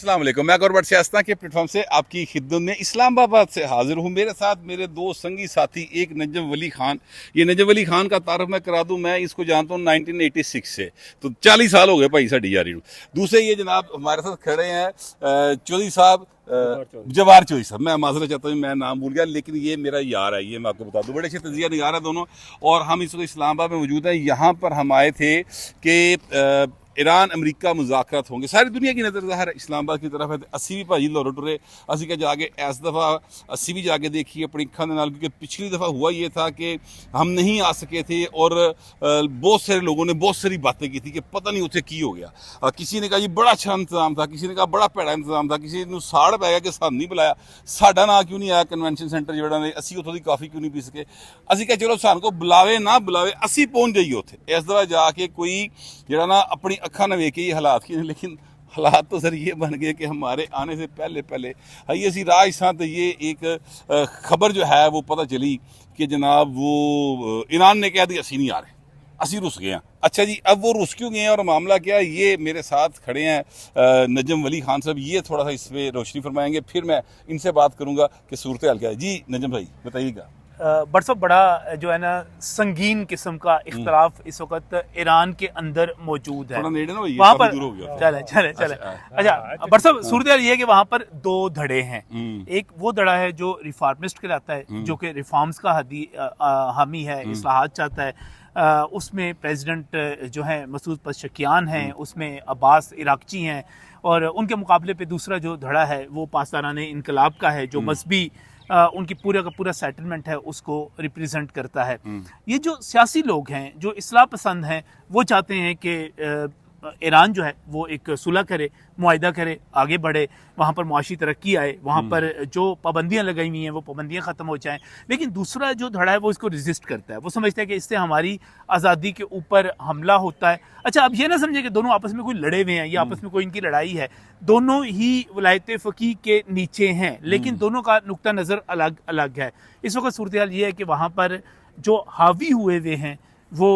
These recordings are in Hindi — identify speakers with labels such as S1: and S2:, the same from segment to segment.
S1: अस्सलाम वालेकुम। मैं गौरव सियासत के प्लेटफॉर्म से आपकी खिदमत में इस्लामाबाद से हाजिर हूँ। मेरे साथ मेरे दो संगी साथी, एक नजम वली खान। ये नजम वली खान का तारफ मैं करा दूँ, मैं इसको जानता हूँ 1986 से, तो 40 साल हो गए भाई साड़ी यारी। दूसरे ये जनाब हमारे साथ खड़े हैं चौधरी साहब, जवार चौधरी साहब। मैं माजरा चाहता हूँ, मैं नाम भूल गया, लेकिन ये मेरा यार है, ये मैं आपको बता दूँ। बड़े अच्छे तजिया निगार है दोनों, और हम इस वक्त इस्लामाबाद में मौजूद हैं। यहाँ पर हम आए थे कि ईरान अमरीका मुज़ाकरात होंगे। सारी दुनिया की नज़र ज़ाहिर इस्लामाबाद की तरफ है। असी भी भाजी लौर टुरे, असी क्या जाके इस दफ़ा असी भी जाके देखिए अपनी अखा के नाल, क्योंकि पिछली दफ़ा हुआ ये था कि हम नहीं आ सके थे और बहुत सारे लोगों ने बहुत सारी बातें की थी कि पता नहीं उसे की हो गया। किसी ने कहा जी बड़ा अच्छा इंतजाम था, किसी ने कहा बड़ा भैड़ा इंतजाम था, किसी ने साड़ पै गया कि सानू नहीं बुलाया, साडा ना क्यों नहीं आया कन्वेंशन सेंटर जोड़ा ने, असी उतों की काफ़ी क्यों नहीं पी सके। असी क्या चलो सानू को बुलावे ना बुलावे असी पहुँच जाइए उत्थे। इस दफ़ा जाके कोई जरा ना अपनी अखा ना वेख के ये हालात की, लेकिन हालात तो सर ये बन गए कि हमारे आने से पहले पहले ये असी राज सां तो ये एक खबर जो है वो पता चली कि जनाब वो ईरान ने कह दी असी नहीं आ रहे, असी रुस गए हैं। अच्छा जी, अब वो रुस क्यों गए हैं और मामला क्या है, ये मेरे साथ खड़े हैं नजम वली खान साहब। ये थोड़ा सा इस पर रोशनी फरमाएंगे, फिर मैं इनसे बात करूंगा कि सूरत हाल क्या है। जी नजम भाई बताइएगा।
S2: बरसों बड़ा जो है ना संगीन किस्म का इख्तलाफ इस वक्त ईरान के अंदर मौजूद है। वहाँ पर चले चले चले अच्छा बरसों सूरत हाल ये है कि वहाँ पर दो धड़े हैं। एक वो धड़ा है जो रिफॉर्मिस्ट कहलाता है, जो कि रिफॉर्म्स का हामी है, इस्लाहात चाहता है। उसमें प्रेसिडेंट जो है मसूद पज़ेश्कियान हैं, उसमें अब्बास इराक़ची हैं, और उनके मुकाबले पे दूसरा जो धड़ा है वो पासदाराने इनकलाब का है, जो मजहबी उनकी पूरा का पूरा सेटलमेंट है उसको रिप्रेजेंट करता है। ये जो सियासी लोग हैं जो इस्लाह पसंद हैं, वो चाहते हैं कि ईरान जो है वो एक सुलह करे, मुआहिदा करे, आगे बढ़े, वहाँ पर मुआशी तरक्की आए, वहाँ पर जो पाबंदियाँ लगाई हुई हैं वो पाबंदियाँ ख़त्म हो जाएं। लेकिन दूसरा जो धड़ा है वो इसको रिजिस्ट करता है, वो समझता है कि इससे हमारी आज़ादी के ऊपर हमला होता है। अच्छा, अब ये ना समझे कि दोनों आपस में कोई लड़े हुए हैं या आपस में कोई इनकी लड़ाई है, दोनों ही वलायत फ़क़ीह के नीचे हैं, लेकिन दोनों का नुक्ता नज़र अलग अलग है। इस वक्त सूरत हाल ये है कि वहाँ पर जो हावी हुए हुए हैं वो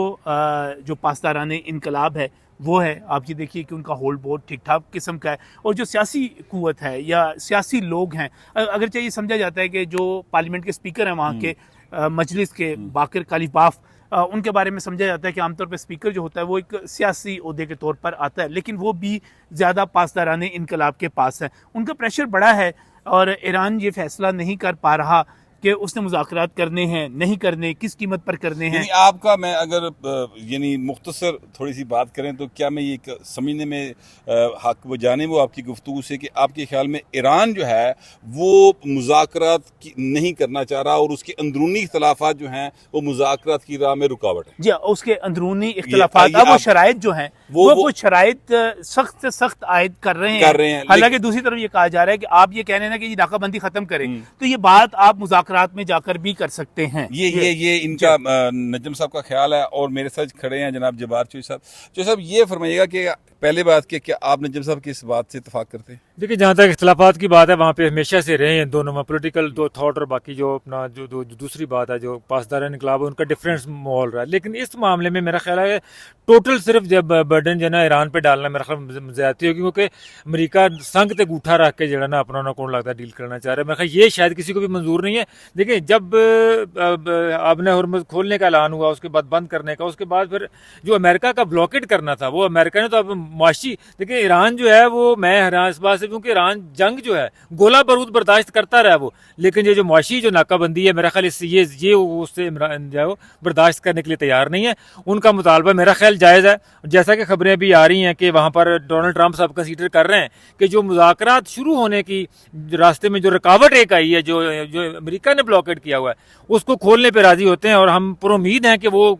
S2: जो पासदाराने इनकलाब है वो है। आप ये देखिए कि उनका होल्ड बहुत ठीक ठाक किस्म का है, और जो सियासी कुव्वत है या सियासी लोग हैं, अगर चाहिए समझा जाता है कि जो पार्लियामेंट के स्पीकर हैं वहाँ के मजलिस के बाकर कालिबाफ, उनके बारे में समझा जाता है कि आमतौर पर स्पीकर जो होता है वो एक सियासी ओहदे के तौर पर आता है, लेकिन वो भी ज़्यादा पासदाराने इनकलाब के पास है। उनका प्रेशर बड़ा है और ईरान ये फैसला नहीं कर पा रहा कि उसने मुज़ाकरात करने हैं नहीं करने, किस कीमत पर करने हैं।
S1: आपका मैं अगर यानी मुख्तसर थोड़ी सी बात करें तो क्या मैं ये समझने में हक वो जाने वो आपकी गुफ्तगू से कि आपके ख्याल में ईरान जो है वो मुज़ाकरात नहीं करना चाह रहा और उसके अंदरूनी इख्तलाफात जो हैं वो मुज़ाकरात की राह में रुकावट है?
S2: जी, उसके अंदरूनी इख्तलाफात, वो शराइत जो हैं वो शराइत सख्त से सख्त आयद कर रहे हैं। हालांकि दूसरी तरफ ये कहा जा रहा है कि आप ये कह रहे हैं कि नाकाबंदी खत्म करें, तो ये बात आप मुज़ाकरात में जाकर भी कर सकते हैं।
S1: ये इनका नजम साहब का ख्याल है। और मेरे साथ खड़े हैं जनाब जवार चौधरी साहब। चौधरी साहब ये फरमाइएगा कि पहले बात कि क्या आप नजम साहब की इस बात से इत्तेफाक करते हैं?
S3: देखिए, जहाँ तक इख्तलाफात की बात है वहाँ पे हमेशा से रहे हैं दोनों में, पॉलिटिकल दो थॉट और बाकी जो अपना जो दूसरी बात है जो पासदार इनकलाब है उनका डिफरेंस माहौल रहा है। लेकिन इस मामले में मेरा ख्याल है टोटल सिर्फ जब बर्डन जो है ना ईरान पे डालना मेरा ख्याल ज्यादती होगी, क्योंकि अमरीका संग ते गूठा रख के जो ना अपना कौन लगता है डील करना चाह रहा है। मेरा ख्याल ये शायद किसी को भी मंजूर नहीं है। देखिए, जब आपने हुर्मुज़ खोलने का ऐलान हुआ, उसके बाद बंद करने का, उसके बाद फिर जो अमेरिका का ब्लॉकेट करना था वो अमेरिका ने तो अब मुआशी, देखिए ईरान जो है वो, मैं हैरान इस बात से क्योंकि ईरान जंग जो है गोला बारूद बर्दाश्त करता रहा वो, लेकिन ये जो मुआशी जो नाकाबंदी है मेरा ख्याल इससे ये उससे इमरान जो है वो बर्दाश्त करने के लिए तैयार नहीं है। उनका मुतालबा मेरा ख्याल जायज़ है। जैसा कि खबरें भी आ रही हैं कि वहाँ पर डोनाल्ड ट्रंप साहब कंसीडर कर रहे हैं कि जो मुज़ाकरात शुरू होने की रास्ते में जो रुकावट एक आई है, जो अमेरिका ने ब्लॉकेट किया हुआ है, उसको खोलने पर राजी होते हैं, और हम पर उम्मीद हैं कि वो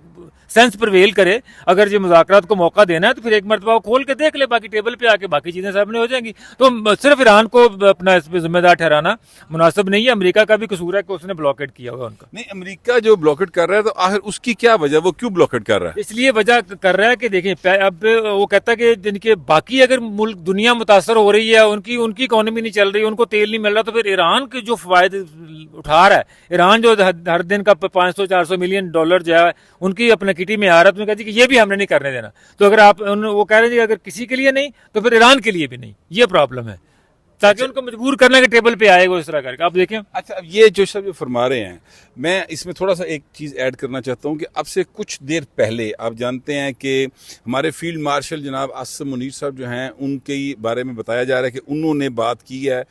S3: सेंस प्रिवेल करे। अगर ये मुज़ाकरात को मौका देना है तो फिर एक मरतबा खोल के देख ले, बाकी टेबल पे आके बाकी चीजें सामने हो जाएंगी। तो सिर्फ ईरान को अपना इस पर जिम्मेदार ठहराना मुनासिब नहीं है। अमेरिका का भी कसूर है कि उसने ब्लॉकेट किया हुआ उनका।
S1: नहीं, अमेरिका जो ब्लॉकेट कर रहा है तो आखिर उसकी क्या वजह, वो क्यों ब्लॉकेट कर रहा है?
S3: इसलिए वजह कर रहा है कि देखिए, अब वो कहता है कि जिनके बाकी अगर मुल्क दुनिया मुतासर हो रही है, उनकी इकोनॉमी नहीं चल रही, उनको तेल नहीं मिल रहा, तो फिर ईरान के जो फायदे उठा रहा है, ईरान जो हर दिन का 500-400 मिलियन डॉलर जो है उनकी अपने किटी में आ रहा है, तो कि ये भी हमने नहीं करने देना। तो अगर आप वो कह रहे हैं अगर किसी के लिए नहीं तो फिर ईरान के लिए भी नहीं, ये प्रॉब्लम है। ताकि उनको मजबूर करने के टेबल पे आएगा इस तरह करके। आप देखें।
S1: अच्छा, अब ये जो सब जो फरमा रहे हैं, मैं इसमें थोड़ा सा एक चीज़ ऐड करना चाहता हूँ कि अब से कुछ देर पहले आप जानते हैं कि हमारे फील्ड मार्शल जनाब आसिम मुनीर साहब जो हैं, उनके बारे में बताया जा रहा है कि उन्होंने बात की है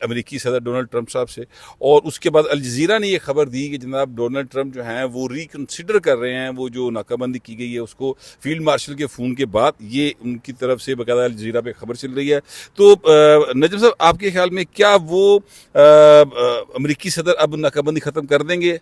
S1: अमेरिकी सदर डोनाल्ड ट्रंप साहब से, और उसके बाद अल जज़ीरा ने ये खबर दी कि जनाब डोनाल्ड ट्रंप जो हैं वो रिकन्सिडर कर रहे हैं वो जो नाकाबंदी की गई है उसको, फील्ड मार्शल के फ़ोन के बाद। ये उनकी तरफ से बाकायदा अल जज़ीरा पे खबर चल रही है। तो नजम साहब, आपके ख्याल में क्या वो अमेरिकी सदर अब नाकाबंदी ख़त्म कर देंगे?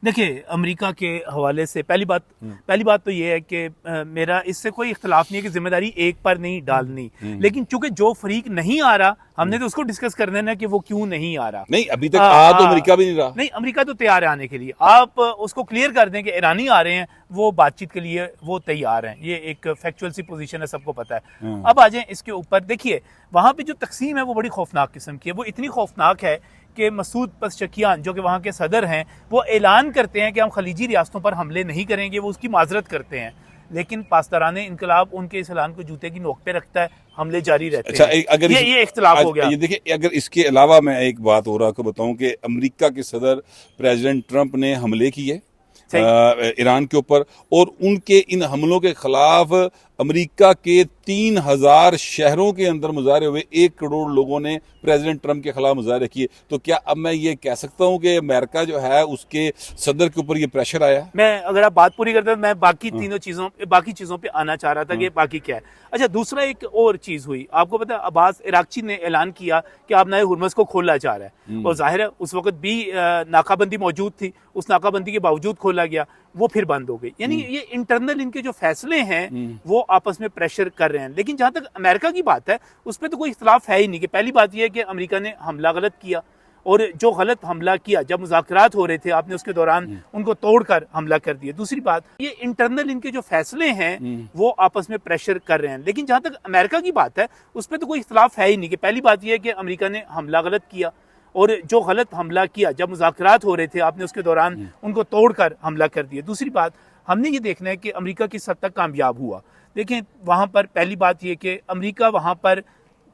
S2: देखिए, अमेरिका के हवाले से पहली बात तो ये है कि मेरा इससे कोई इख्तलाफ नहीं है कि जिम्मेदारी एक पर नहीं डालनी, लेकिन चूंकि जो फरीक नहीं आ रहा, हमने तो उसको डिस्कस कर देना कि वो क्यों नहीं आ रहा।
S1: नहीं, अभी तक तो अमेरिका भी नहीं रहा।
S2: नहीं, अमेरिका तो तैयार है आने के लिए। आप उसको क्लियर कर दें कि ईरानी आ रहे हैं, वो बातचीत के लिए वो तैयार हैं। ये एक फैक्चुअल सी पोजीशन है, सबको पता है। अब आ जाएं इसके ऊपर। देखिए, वहां पे जो तकसीम है वो बड़ी खौफनाक किस्म की है। वो इतनी खौफनाक है कि मसूद पज़ेश्कियान जो कि वहाँ के सदर हैं, वो ऐलान करते हैं कि हम खलीजी रियासतों पर हमले नहीं करेंगे, वो उसकी माजरत करते हैं, लेकिन पासदारान इनकलाब उनके इस ऐलान को जूते की नोक पे रखता है, हमले जारी रहते हैं।
S1: अच्छा, अगर
S2: ये इख्तिलाफ हो गया।
S1: ये देखिए, अगर इसके अलावा मैं एक बात और आपको बताऊं कि अमेरिका के सदर प्रेसिडेंट ट्रंप ने हमले किए ईरान के ऊपर, और उनके इन हमलों के खिलाफ अमेरिका के 3000 शहरों के अंदर मुजाहरे हुए। 1 करोड़ लोगों ने प्रेसिडेंट ट्रंप के खिलाफ मुजाहरे किए। तो क्या अब मैं ये कह सकता हूं कि अमेरिका जो है उसके सदर के ऊपर ये प्रेशर आया?
S2: मैं, अगर आप बात पूरी करते हैं, मैं बाकी चीजों पे आना चाह रहा था कि बाकी क्या है। अच्छा, दूसरा एक और चीज हुई, आपको पता है अब्बास इराक्ची ने ऐलान किया कि अब नए हुर्मुज़ को खोला जा रहा है, और जाहिर है उस वक्त भी नाकाबंदी मौजूद थी, उस नाकाबंदी के बावजूद खोला गया, वो फिर बंद हो गई। यानी ये इंटरनल इनके जो फैसले हैं वो आपस में प्रेशर कर रहे हैं। लेकिन जहां तक अमेरिका की बात है, उस पर तो कोई इख्तलाफ है ही नहीं कि पहली बात यह है कि अमेरिका ने हमला गलत किया, और जो गलत हमला किया जब मुज़ाकरात हो रहे थे, आपने उसके दौरान उनको तोड़कर हमला कर दिया। दूसरी बात, ये इंटरनल इनके जो फैसले हैं वो आपस में प्रेशर कर रहे हैं। लेकिन जहां तक अमेरिका की बात है, उस पर तो कोई इख्तलाफ है ही नहीं कि पहली बात यह है कि अमेरिका ने हमला गलत किया, और जो गलत हमला किया जब मुज़ाकरात हो रहे थे, आपने उसके दौरान उनको तोड़कर हमला कर दिया। दूसरी बात, हमने ये देखना है कि अमेरिका किस हद तक कामयाब हुआ। देखें, वहाँ पर पहली बात यह कि अमेरिका वहाँ पर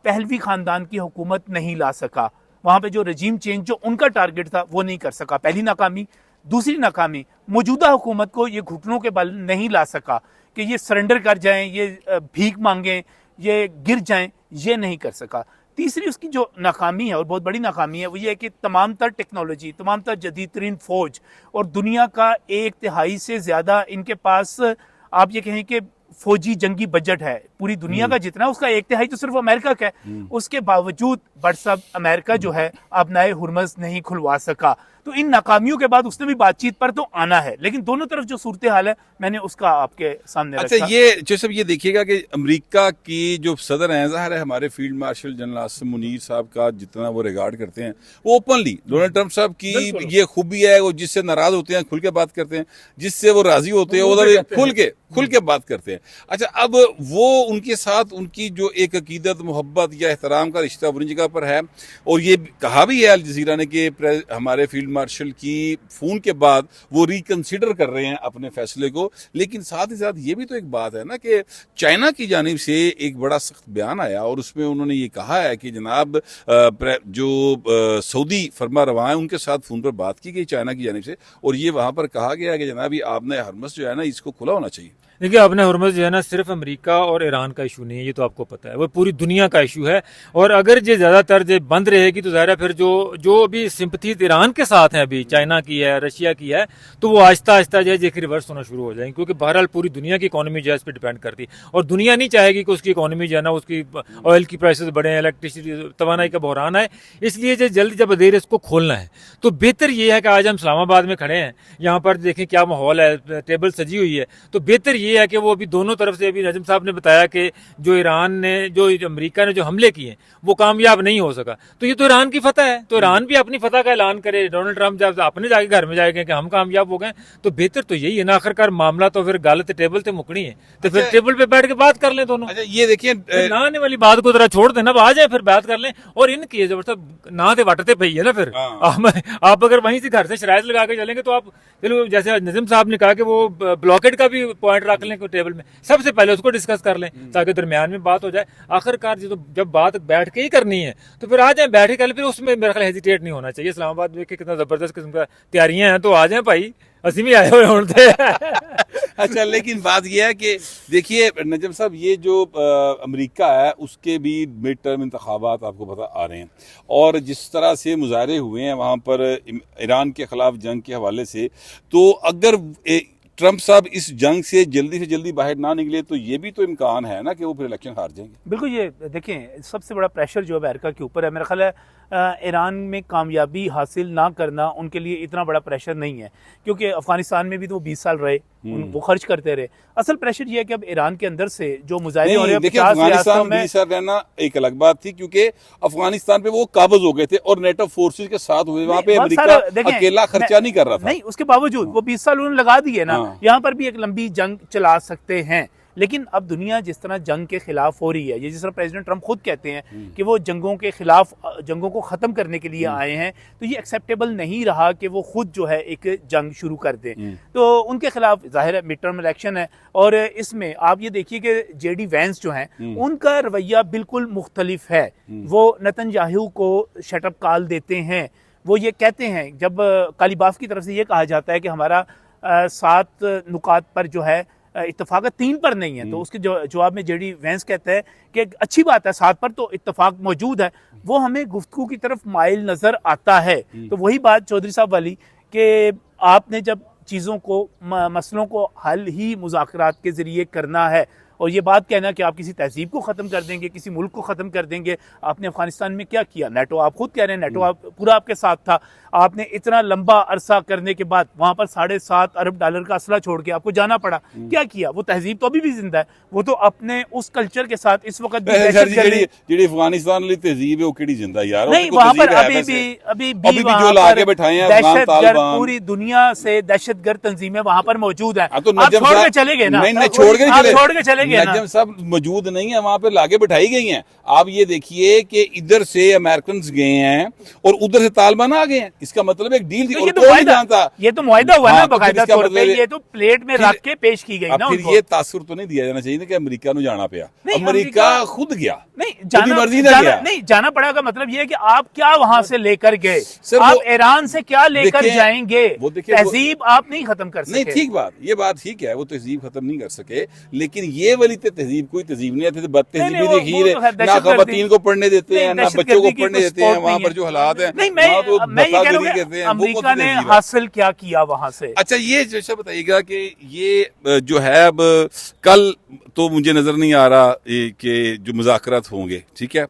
S2: पहलवी ख़ानदान की हुकूमत नहीं ला सका। वहाँ पे जो रजीम चेंज जो उनका टारगेट था वो नहीं कर सका, पहली नाकामी। दूसरी नाकामी, मौजूदा हुकूमत को ये घुटनों के बल नहीं ला सका कि ये सरेंडर कर जाएं, ये भीख मांगें, ये गिर जाएं, ये नहीं कर सका। तीसरी उसकी जो नाकामी है, और बहुत बड़ी नाकामी है, वो ये है कि तमाम तर टेक्नोलॉजी, तमाम तर जदीद तरीन फौज, और दुनिया का 1/3 से ज़्यादा इनके पास, आप ये कहें कि फौजी जंगी बजट है पूरी दुनिया का जितना, उसका 1/3 तो सिर्फ अमेरिका का है। उसके बावजूद बरसब अमेरिका जो है अब नए हुर्मुज़ नहीं खुलवा सका। तो इन नाकामियों के बाद उसने भी बातचीत पर तो आना है, लेकिन दोनों तरफ जो सूरत हाल है मैंने उसका आपके सामने
S1: अच्छा
S2: रखा।
S1: ये जो सब ये देखिएगा कि अमेरिका की जो सदर हैं, ज़ाहिर है हमारे field marshal general Asim Munir साहब का जितना वो रिगार्ड करते हैं, वो ओपनली डोनाल्ड ट्रंप साहब की ये खूबी है, वो जिससे नाराज होते हैं खुल के बात करते हैं, जिससे वो राजी होते हैं उधर खुल के बात करते हैं। अच्छा, अब वो उनके साथ उनकी जो एक अकीदत, मोहब्बत या एहतराम का रिश्ता बुरी जगह पर है, और ये कहा भी है अल जज़ीरा ने कि हमारे फील्ड मार्शल की फोन के बाद वो रिकंसिडर कर रहे हैं अपने फैसले को। लेकिन साथ ही साथ ये भी तो एक बात है ना कि चाइना की जानिब से एक बड़ा सख्त बयान आया, और उसमें उन्होंने ये कहा है कि जनाब जो सऊदी फरमा रवा है उनके साथ फोन पर बात की गई चाइना की जानिब से, और ये वहां पर कहा गया कि जनाब ये आपने हुर्मुज़ जो है ना इसको खुला होना चाहिए।
S3: देखिए, अपने हुर्मुज़ जो है ना सिर्फ अमेरिका और ईरान का इशू नहीं है, ये तो आपको पता है, वो पूरी दुनिया का इशू है। और अगर ये ज़्यादातर जो बंद रहेगी तो ज़ाहिर है फिर जो अभी सिंपथी ईरान के साथ है, अभी चाइना की है, रशिया की है, तो वो आहिस्ता आहिस्ता जो है रिवर्स होना शुरू हो जाएंगे, क्योंकि बहरहाल पूरी दुनिया की इकॉनमी जो है इस पर डिपेंड करती है, और दुनिया नहीं चाहेगी कि उसकी इकॉनमी जो है ना, उसकी ऑयल की प्राइसेस बढ़े, इलेक्ट्रिसिटी तवानाई का बहरान है। इसलिए जो जल्द जब देर इसको खोलना है, तो बेहतर ये है कि आज हम इस्लामाबाद में खड़े हैं, यहाँ पर देखें क्या माहौल है, टेबल सजी हुई है, तो बेहतर ये है कि वो अभी दोनों तरफ से, अभी नजम साहब ने बताया कि जो ईरान ने, जो अमेरिका ने जो हमले किए वो कामयाब नहीं हो सका, तो ये तो ईरान की फतह है, तो ईरान भी अपनी फतह का ऐलान करे, डोनाल्ड डोनाल्ड ट्रंप जब अपने जाके घर में जाएंगे कि हम कामयाब हो गए, तो बेहतर तो यही है ना, आखिरकार मामला तो फिर गलत टेबल पे मुकनी है, तो फिर टेबल पे बैठ के बात कर लें दोनों।
S1: अच्छा ये देखिए
S3: ना आने वाली बात को जरा छोड़ देना, आ जाए फिर बात कर लें। और इनकी जबरदस्त ना दे वटते पई है ना फिर। आप अगर वहीं से घर से शरायत लगा के चलेंगे तो आप, चलो जैसे नजीम साहब ने कहा कि वो ब्लॉकेट का भी पॉइंट रख लें टेबल में, सबसे पहले उसको डिस्कस कर लें ताकि दरमियान में बात हो जाए। आखिरकार जब बात बैठ के ही करनी है तो फिर आ जाए, बैठ के कर, फिर उसमें मेरा ख्याल हेजिटेट नहीं होना चाहिए। इस्लामाबाद में कितना जबरदस्त किस्म का तैयारियां हैं, तो आ जाए भाई, असी भी आए हुए होते
S1: अच्छा लेकिन बात यह है कि देखिए नजम साहब, ये जो अमेरिका है उसके भी मिड टर्म इंतखाबात आपको पता आ रहे हैं, और जिस तरह से मुजाहरे हुए हैं वहाँ पर ईरान के खिलाफ जंग के हवाले से, तो अगर ट्रंप साहब इस जंग से जल्दी बाहर ना निकले तो ये भी तो इम्कान है ना कि वो फिर इलेक्शन हार जाएंगे।
S2: बिल्कुल, ये देखें सबसे बड़ा प्रेशर जो अमेरिका के ऊपर है, मेरा ख्याल है ईरान में कामयाबी हासिल ना करना उनके लिए इतना बड़ा प्रेशर नहीं है, क्योंकि अफगानिस्तान में भी तो वो 20 साल रहे, वो खर्च करते रहे। असल प्रेशर ये है कि अब ईरान के अंदर से जो मुजाहिदे हो रहे हैं,
S1: देखिए अफगानिस्तान में 20 साल रहना एक अलग बात थी, क्योंकि अफगानिस्तान पे वो काबिज हो गए थे और नेटो फोर्सेज के साथ हुए, वहाँ पे अमेरिका अकेला खर्चा नहीं कर रहा था।
S2: नहीं, उसके बावजूद वो 20 साल उन्होंने लगा दिए ना, यहाँ पर भी एक लंबी जंग चला सकते हैं। लेकिन अब दुनिया जिस तरह जंग के खिलाफ हो रही है, ये जिस तरह प्रेसिडेंट ट्रंप खुद कहते हैं कि वो जंगों के खिलाफ, जंगों को ख़त्म करने के लिए आए हैं, तो ये एक्सेप्टेबल नहीं रहा कि वो खुद जो है एक जंग शुरू कर दें। तो उनके खिलाफ जाहिर है मिड टर्म इलेक्शन है, और इसमें आप ये देखिए कि जेडी वैंस जो हैं उनका रवैया बिल्कुल मुख्तलिफ है। वो नेतन्याहू को शटअप कॉल देते हैं, वो ये कहते हैं, जब कालीबाफ की तरफ से ये कहा जाता है कि हमारा 7 नुकात पर जो है इत्तेफाक 3 पर नहीं है, तो उसके जवाब में जेडी वैंस कहता है कि अच्छी बात है, 7 पर तो इत्तेफाक मौजूद है, वो हमें गुफ्तगू की तरफ माइल नजर आता है। तो वही बात चौधरी साहब वाली कि आपने जब चीज़ों को, मसलों को हल ही मुज़ाकरात के ज़रिए करना है, और ये बात कहना कि आप किसी तहजीब को ख़त्म कर देंगे, किसी मुल्क को ख़त्म कर देंगे। आपने अफगानिस्तान में क्या किया? नेटो, आप खुद कह रहे हैं नेटो पूरा आपके साथ था, आपने इतना लंबा अरसा करने के बाद वहां पर $7.5 अरब का असला छोड़ के आपको जाना पड़ा, क्या किया? वो तहजीब तो अभी भी जिंदा है, वो तो अपने उस कल्चर के साथ इस वक्त
S1: अफगानिस्तान वाली तहजीब है वो केड़ी जिंदा यार,
S2: नहीं, वहां पर अभी भी जो लाके बैठाए हैं दहशतगर्द, पूरी दुनिया से दहशतगर्द तंजीमें वहां पर मौजूद है। आप छोड़ के चले गए ना?
S1: नहीं, छोड़ के चले
S2: गए,
S1: नजम साहब मौजूद नहीं है वहां पे, लागे बैठाई गई हैं। आप ये देखिए कि इधर से अमेरिकन गए हैं और उधर से तालिबान आ गए हैं, इसका मतलब एक डील थी, और कोई नहीं जानता।
S2: ये तो मुआहिदा हुआ ना बाकायदा तौर पे, ये तो प्लेट में रख के पेश की गई ना।
S1: फिर ये तासुर तो नहीं दिया जाना चाहिए कि अमेरिका को जाना पड़ा, अमेरिका खुद गया,
S2: नहीं मर्जी नहीं जाना पड़ा का मतलब ये है कि आप क्या वहां से लेकर गए, आप ईरान से क्या लेकर जाएंगे? तहजीब आप नहीं खत्म कर सके।
S1: नहीं, ठीक बात, ये बात ठीक है, वो तहजीब खत्म नहीं कर सके, लेकिन ये वाली तहजीब कोई तहजीब नहीं आती, बदतहजीबी देखिए, ना खवातीन को पढ़ने देते हैं, ना बच्चों को पढ़ने देते हैं, वहाँ पर जो हालात है।
S2: मैं ये कह रहा हूँ अमेरिका ने हासिल क्या किया वहां से।
S1: अच्छा ये जैसा बताइएगा कि ये जो है, अब कल तो मुझे नजर नहीं आ रहा कि जो मुज़ाकरात होंगे, ठीक है,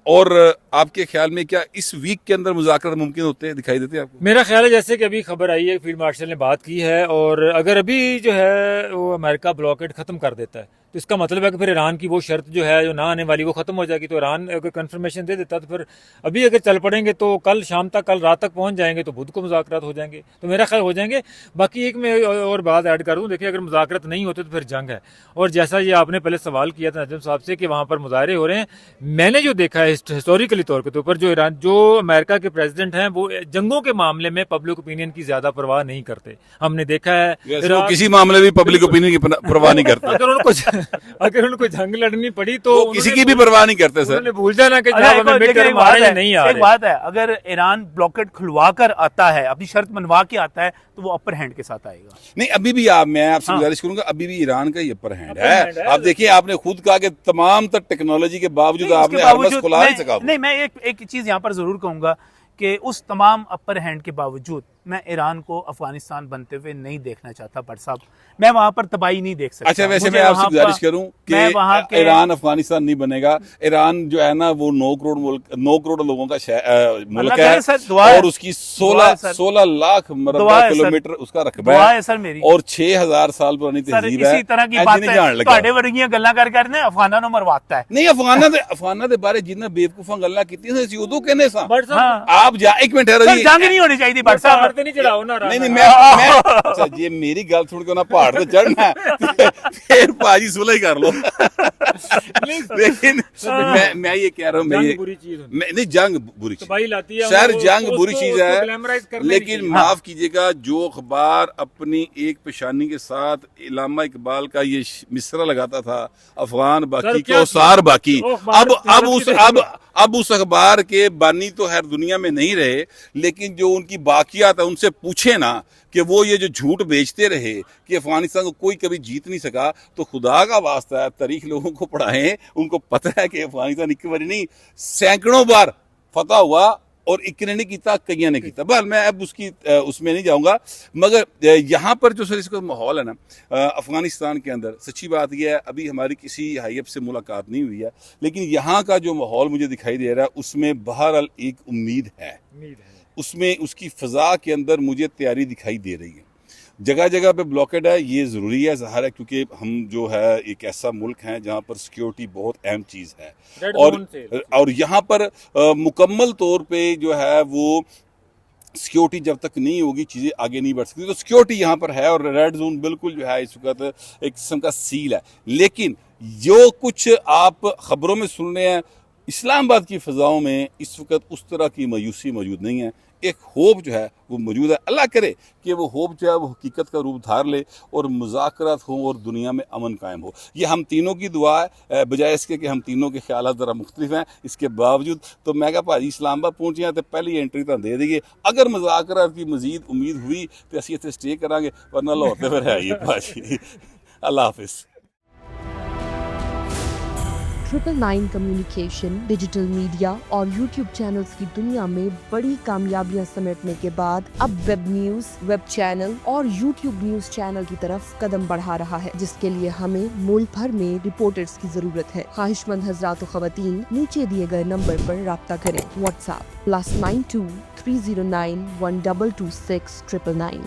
S1: और आपके ख्याल में क्या इस वीक के अंदर मुज़ाकरात मुमकिन होते हैं, दिखाई देते हैं आपको?
S3: मेरा ख्याल है जैसे कि अभी खबर आई है, फील्ड मार्शल ने बात की है, और अगर अभी जो है वो अमेरिका ब्लॉकेट खत्म कर देता है तो इसका मतलब है कि फिर ईरान की वो शर्त जो है जो ना आने वाली वो खत्म हो जाएगी। तो ईरान अगर कंफर्मेशन दे देता तो फिर अभी अगर चल पड़ेंगे तो कल शाम तक, कल रात तक पहुंच जाएंगे, तो बुध को मुज़ाकरात हो जाएंगे, तो मेरा ख्याल हो जाएंगे। बाकी एक मैं और बात ऐड कर दूं, देखिए अगर मुज़ाकरात नहीं होते तो फिर जंग है, और जैसा ये आपने पहले सवाल किया था नजम साहब से कि वहाँ पर मुजाहरे हो रहे हैं, मैंने जो देखा है हिस्टोरिकली तौर के ऊपर, जो ईरान, जो अमेरिका के प्रेसिडेंट हैं वो जंगों के मामले में पब्लिक ओपिनियन की ज्यादा परवाह नहीं करते। हमने देखा है
S1: किसी मामले में पब्लिक ओपिनियन की परवाह नहीं करते।
S3: अगर उनको जंग लड़नी पड़ी तो
S1: किसी की भी परवाह नहीं करते सर,
S3: उन्होंने भूल जाना कि नहीं आ रहे।
S2: एक बात है, अगर ईरान ब्लॉकेट खुलवा कर आता है, अपनी शर्त मनवा के आता है, तो वो अपर हैंड के साथ आएगा।
S1: नहीं, अभी भी मैं आपसे गुजारिश करूंगा, अभी भी ईरान का ही अपर हैंड है। आप देखिए, आपने खुद कहा कि तमाम तक टेक्नोलॉजी के बावजूद आपने हरमस खुला नहीं सका।
S2: नहीं, मैं एक चीज यहाँ पर जरूर कहूंगा कि उस तमाम अपर हैंड के बावजूद मैं ईरान को अफगानिस्तान बनते हुए नहीं देखना चाहता भट्ट साहब, मैं वहां पर तबाही नहीं देख सकता।
S1: अच्छा, वैसे मैं आपसे गुजारिश करूं कि ईरान अफगानिस्तान नहीं बनेगा। ईरान जो है ना वो 9 करोड़ लोगों का मुल्क है और उसकी 16 लाख मरबा किलोमीटर उसका रकबा है
S2: सर मेरी,
S1: और 6000 साल पुरानी तहजीब है।
S2: इसी तरह की बात है ਤੁਹਾਡੇ ਵਰਗੀਆਂ ਗੱਲਾਂ ਕਰਕੇ ਅਫਗਾਨਾਂ ਨੂੰ ਮਰਵਾਤਾ ਹੈ।
S1: नहीं, अफगाना ਦੇ ਬਾਰੇ ਜਿੰਨਾ ਬੇਵਕੂਫਾਂ ਗੱਲਾਂ ਕੀਤੀਆਂ ਸੀ ਅਸੀਂ ਉਦੋਂ ਕਹਿੰਦੇ ਸਾਂ। आप जा एक मिनट ठहरो जी,
S2: जंग नहीं होनी चाहिए भट्ट साहब,
S3: नहीं चढ़ाओ ना।
S1: नहीं मैं अच्छा जी मेरी गल सुन के ना पहाड़ पे चढ़ना है फिर पाजी सुलह ही कर लो। लेकिन मैं ये कह रहा हूँ, नहीं जंग बुरी चीज, सर जंग बुरी चीज है, लेकिन माफ कीजिएगा जो अखबार अपनी एक पेशानी के साथ इलामा इकबाल का ये मिसरा लगाता था, अफगान बाकी को सार बाकी, अब उस अखबार के बानी तो हर दुनिया में नहीं रहे, लेकिन जो उनकी बाकियात है उनसे पूछे ना कि वो ये जो झूठ बेचते रहे कि अफगानिस्तान को कोई कभी जीत नहीं सका, तो खुदा का वास्ता है तारीख लोगों को पढ़ाएं, उनको पता है कि अफगानिस्तान एक बार नहीं सैकड़ों बार फतह हुआ और एक ने नहीं किया, कईया ने किया। बहर मैं अब उसमें नहीं जाऊंगा, मगर यहाँ पर जो सर इसका माहौल है ना अफगानिस्तान के अंदर, सच्ची बात यह है अभी हमारी किसी हाई अप से मुलाकात नहीं हुई है, लेकिन यहाँ का जो माहौल मुझे दिखाई दे रहा है उसमें बहरहाल एक उम्मीद है, उसमें उसकी फ़ज़ा के अंदर मुझे तैयारी दिखाई दे रही है। जगह जगह पे ब्लॉकेड है, ये ज़रूरी है, ज़ाहिर है, क्योंकि हम जो है एक ऐसा मुल्क है जहाँ पर सिक्योरिटी बहुत अहम चीज़ है और यहाँ पर मुकम्मल तौर पे जो है वो सिक्योरिटी जब तक नहीं होगी चीज़ें आगे नहीं बढ़ सकती। तो सिक्योरिटी यहाँ पर है और रेड जोन बिल्कुल जो है इस वक्त एक किस्म का सील है, लेकिन जो कुछ आप ख़बरों में सुन रहे हैं इस्लामाबाद की फ़ज़ाओं में इस वक्त उस तरह की मायूसी मौजूद नहीं है। एक होप जो है वो मौजूद है। अल्लाह करे कि वो होप जो है वो हकीकत का रूप धार ले और मुज़ाकरात हो और दुनिया में अमन कायम हो। ये हम तीनों की दुआ है, बजाय इसके कि हम तीनों के ख्याल ज़रा मुख्तलिफ हैं। इसके बावजूद तो मैं क्या भाजी इस्लामाबाद पहुँचे हैं तो पहली एंट्री तो दे देंगे, अगर मुज़ाकरात की मज़ीद उम्मीद हुई तो असीं इत्थे स्टे करांगे, वरना लाहौर तो फिर है ही भाजी। अल्लाह हाफिज़।
S4: 999 कम्युनिकेशन, डिजिटल मीडिया और यूट्यूब चैनल्स की दुनिया में बड़ी कामयाबियां समेटने के बाद अब वेब न्यूज, वेब चैनल और यूट्यूब न्यूज चैनल की तरफ कदम बढ़ा रहा है, जिसके लिए हमें मुल्क भर में रिपोर्टर्स की जरूरत है। ख्वाहिशमंद हजरात व खवातीन नीचे दिए गए नंबर पर राब्ता करें। व्हाट्सएप +92 309 1226 999।